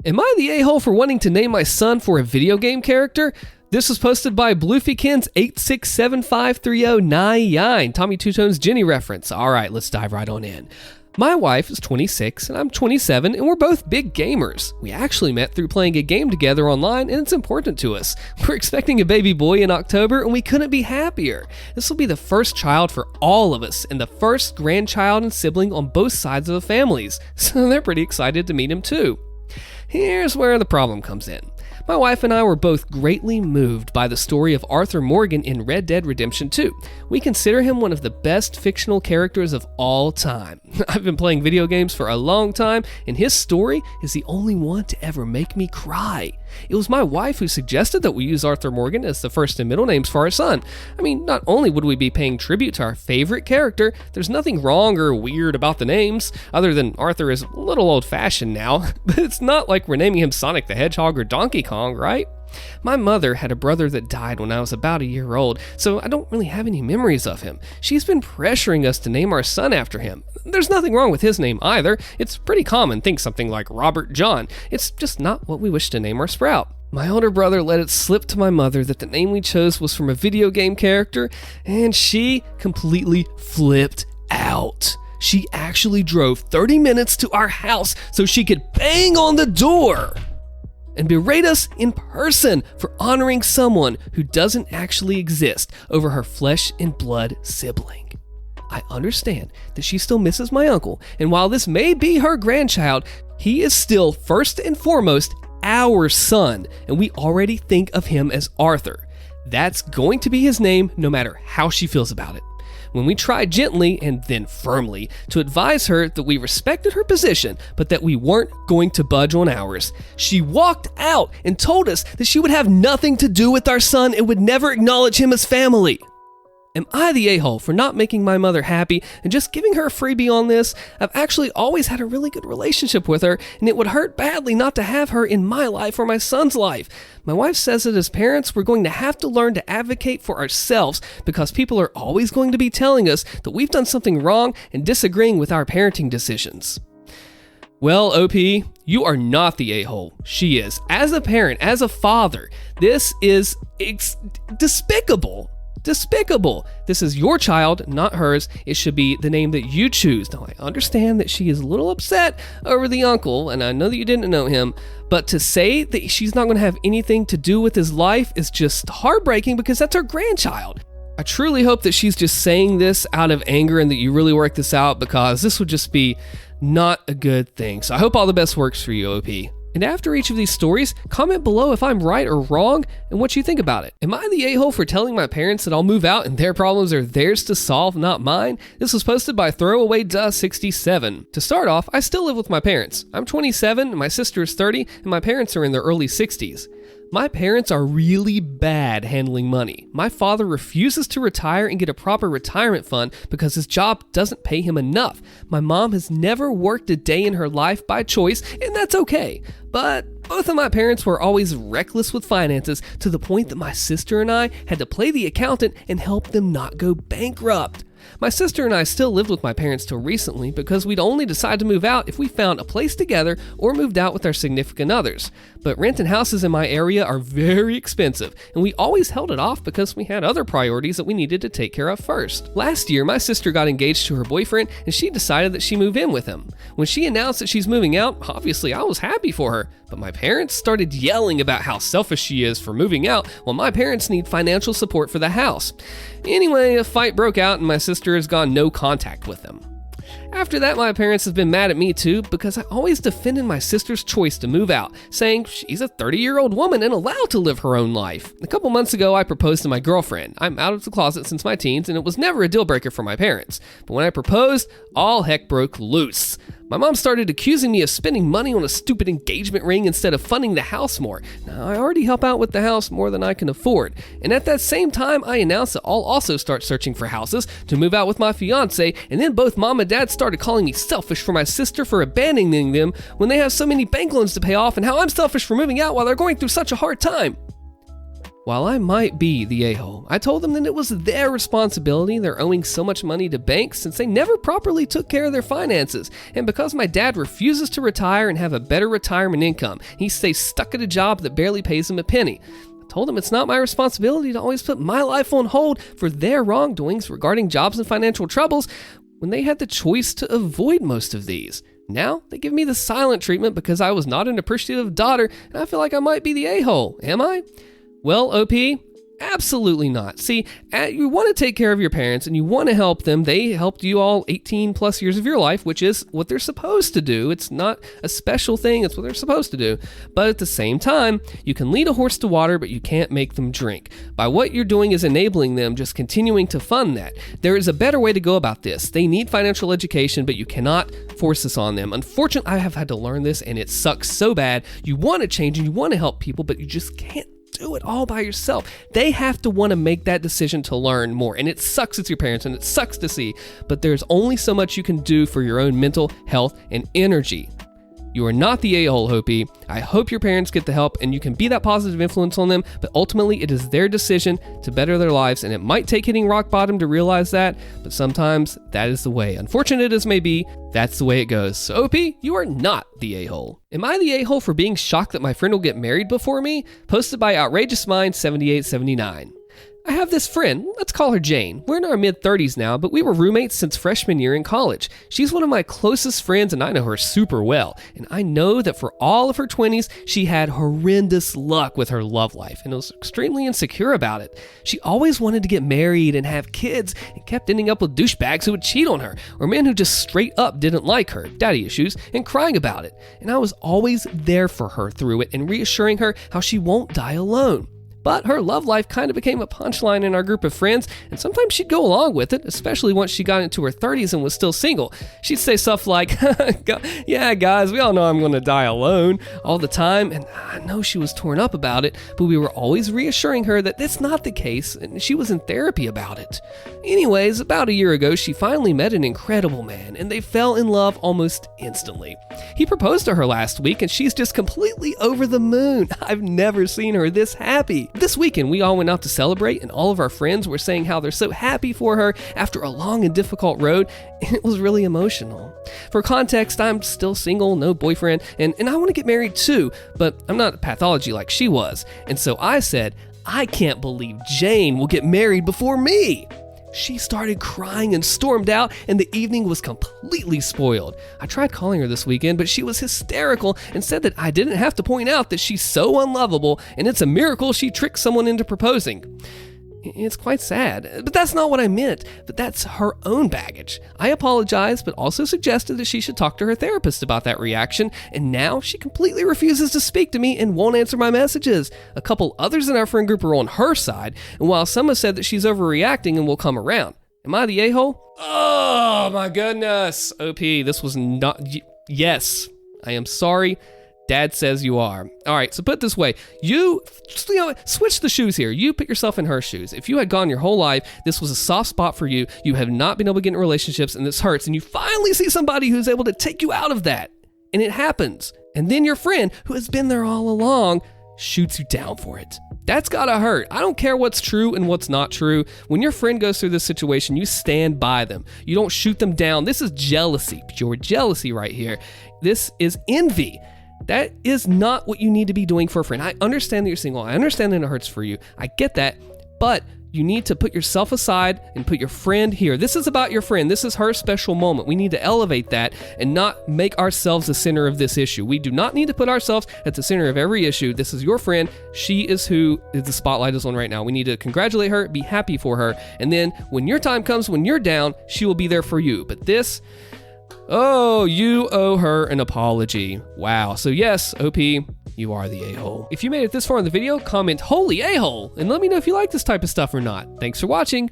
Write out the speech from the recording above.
Am I the a-hole for wanting to name my son for a video game character? This was posted by Bluefykins86753099. Tommy Two Tones Jenny reference. All right, let's dive right on in. My wife is 26 and I'm 27 and we're both big gamers. We actually met through playing a game together online and it's important to us. We're expecting a baby boy in October and we couldn't be happier. This will be the first child for all of us and the first grandchild and sibling on both sides of the families. So they're pretty excited to meet him too. Here's where the problem comes in. My wife and I were both greatly moved by the story of Arthur Morgan in Red Dead Redemption 2. We consider him one of the best fictional characters of all time. I've been playing video games for a long time, and his story is the only one to ever make me cry. It was my wife who suggested that we use Arthur Morgan as the first and middle names for our son. I mean, not only would we be paying tribute to our favorite character, there's nothing wrong or weird about the names, other than Arthur is a little old-fashioned now, but it's not like we're naming him Sonic the Hedgehog or Donkey Kong, right? My mother had a brother that died when I was about a year old, so I don't really have any memories of him. She's been pressuring us to name our son after him. There's nothing wrong with his name either. It's pretty common. Think something like Robert John. It's just not what we wish to name our sprout. My older brother let it slip to my mother that the name we chose was from a video game character, and she completely flipped out. She actually drove 30 minutes to our house so she could bang on the door and berate us in person for honoring someone who doesn't actually exist over her flesh and blood sibling. I understand that she still misses my uncle, and while this may be her grandchild, he is still first and foremost our son, and we already think of him as Arthur. That's going to be his name no matter how she feels about it. When we tried gently and then firmly to advise her that we respected her position, but that we weren't going to budge on ours, she walked out and told us that she would have nothing to do with our son and would never acknowledge him as family. Am I the a-hole for not making my mother happy and just giving her a freebie on this? I've actually always had a really good relationship with her, and it would hurt badly not to have her in my life or my son's life. My wife says that as parents, we're going to have to learn to advocate for ourselves because people are always going to be telling us that we've done something wrong and disagreeing with our parenting decisions. Well, OP, you are not the a-hole. She is. As a parent, as a father, this is despicable. Despicable. This is your child, not hers. It should be the name that you choose. Now, I understand that she is a little upset over the uncle, and I know that you didn't know him, but to say that she's not going to have anything to do with his life is just heartbreaking because that's her grandchild. I truly hope that she's just saying this out of anger and that you really work this out because this would just be not a good thing. So I hope all the best works for you, OP. And after each of these stories, comment below if I'm right or wrong and what you think about it. Am I the a-hole for telling my parents that I'll move out and their problems are theirs to solve, not mine? This was posted by ThrowawayDuh67. To start off, I still live with my parents. I'm 27 and my sister is 30 and my parents are in their early 60s. My parents are really bad handling money. My father refuses to retire and get a proper retirement fund because his job doesn't pay him enough. My mom has never worked a day in her life by choice, and that's okay. But both of my parents were always reckless with finances to the point that my sister and I had to play the accountant and help them not go bankrupt. My sister and I still lived with my parents till recently because we'd only decide to move out if we found a place together or moved out with our significant others. But renting houses in my area are very expensive, and we always held it off because we had other priorities that we needed to take care of first. Last year, my sister got engaged to her boyfriend, and she decided that she move in with him. When she announced that she's moving out, obviously I was happy for her, but my parents started yelling about how selfish she is for moving out while my parents need financial support for the house. Anyway, a fight broke out and my sister has gone no contact with them. After that, my parents have been mad at me too because I always defended my sister's choice to move out, saying she's a 30-year-old woman and allowed to live her own life. A couple months ago, I proposed to my girlfriend. I'm out of the closet since my teens and it was never a deal breaker for my parents. But when I proposed, all heck broke loose. My mom started accusing me of spending money on a stupid engagement ring instead of funding the house more. Now, I already help out with the house more than I can afford. And at that same time, I announced that I'll also start searching for houses to move out with my fiance, and then both mom and dad started calling me selfish for my sister for abandoning them when they have so many bank loans to pay off and how I'm selfish for moving out while they're going through such a hard time. While I might be the a-hole, I told them that it was their responsibility. They're owing so much money to banks since they never properly took care of their finances. And because my dad refuses to retire and have a better retirement income, he stays stuck at a job that barely pays him a penny. I told them it's not my responsibility to always put my life on hold for their wrongdoings regarding jobs and financial troubles when they had the choice to avoid most of these. Now, they give me the silent treatment because I was not an appreciative daughter, and I feel like I might be the a-hole. Am I? Well, OP, absolutely not. See, you want to take care of your parents and you want to help them. They helped you all 18 plus years of your life, which is what they're supposed to do. It's not a special thing. It's what they're supposed to do. But at the same time, you can lead a horse to water, but you can't make them drink. By what you're doing is enabling them, just continuing to fund that. There is a better way to go about this. They need financial education, but you cannot force this on them. Unfortunately, I have had to learn this and it sucks so bad. You want to change and you want to help people, but you just can't do it all by yourself. They have to want to make that decision to learn more. And it sucks as your parents and it sucks to see, but there's only so much you can do for your own mental health and energy. You are not the a-hole, Hopi. I hope your parents get the help and you can be that positive influence on them, but ultimately it is their decision to better their lives, and it might take hitting rock bottom to realize that, but sometimes that is the way. Unfortunate as may be, that's the way it goes. So Hopi, you are not the a-hole. Am I the a-hole for being shocked that my friend will get married before me? Posted by Outrageous Mind 7879. I have this friend, let's call her Jane. We're in our mid-30s now, but we were roommates since freshman year in college. She's one of my closest friends and I know her super well. And I know that for all of her 20s, she had horrendous luck with her love life and was extremely insecure about it. She always wanted to get married and have kids and kept ending up with douchebags who would cheat on her or men who just straight up didn't like her, daddy issues, and crying about it. And I was always there for her through it and reassuring her how she won't die alone. But her love life kind of became a punchline in our group of friends, and sometimes she'd go along with it, especially once she got into her 30s and was still single. She'd say stuff like, yeah, guys, we all know I'm going to die alone all the time, and I know she was torn up about it, but we were always reassuring her that that's not the case, and she was in therapy about it. Anyways, about a year ago, she finally met an incredible man, and they fell in love almost instantly. He proposed to her last week, and she's just completely over the moon. I've never seen her this happy. This weekend, we all went out to celebrate, and all of our friends were saying how they're so happy for her after a long and difficult road, and it was really emotional. For context, I'm still single, no boyfriend, and I want to get married too, but I'm not a pathology like she was. And so I said, I can't believe Jane will get married before me. She started crying and stormed out, and the evening was completely spoiled. I tried calling her this weekend, but she was hysterical and said that I didn't have to point out that she's so unlovable, and it's a miracle she tricked someone into proposing. It's quite sad, but that's not what I meant, but that's her own baggage. I apologized, but also suggested that she should talk to her therapist about that reaction, and now she completely refuses to speak to me and won't answer my messages. A couple others in our friend group are on her side, and while some have said that she's overreacting and will come around. Am I the a-hole? Oh my goodness. OP, this was not... Yes, I am sorry. Dad says you are. All right, so put it this way. Switch the shoes here. You put yourself in her shoes. If you had gone your whole life, this was a soft spot for you. You have not been able to get in relationships and this hurts. And you finally see somebody who's able to take you out of that. And it happens. And then your friend, who has been there all along, shoots you down for it. That's gotta hurt. I don't care what's true and what's not true. When your friend goes through this situation, you stand by them. You don't shoot them down. This is jealousy, pure jealousy right here. This is envy. That is not what you need to be doing for a friend. I understand that you're single. I understand that it hurts for you. I get that. But you need to put yourself aside and put your friend here. This is about your friend. This is her special moment. We need to elevate that and not make ourselves the center of this issue. We do not need to put ourselves at the center of every issue. This is your friend. She is who the spotlight is on right now. We need to congratulate her, be happy for her. And then when your time comes, when you're down, she will be there for you. But this... Oh, you owe her an apology. Wow. So yes, OP, you are the a-hole. If you made it this far in the video, comment holy a-hole and let me know if you like this type of stuff or not. Thanks for watching.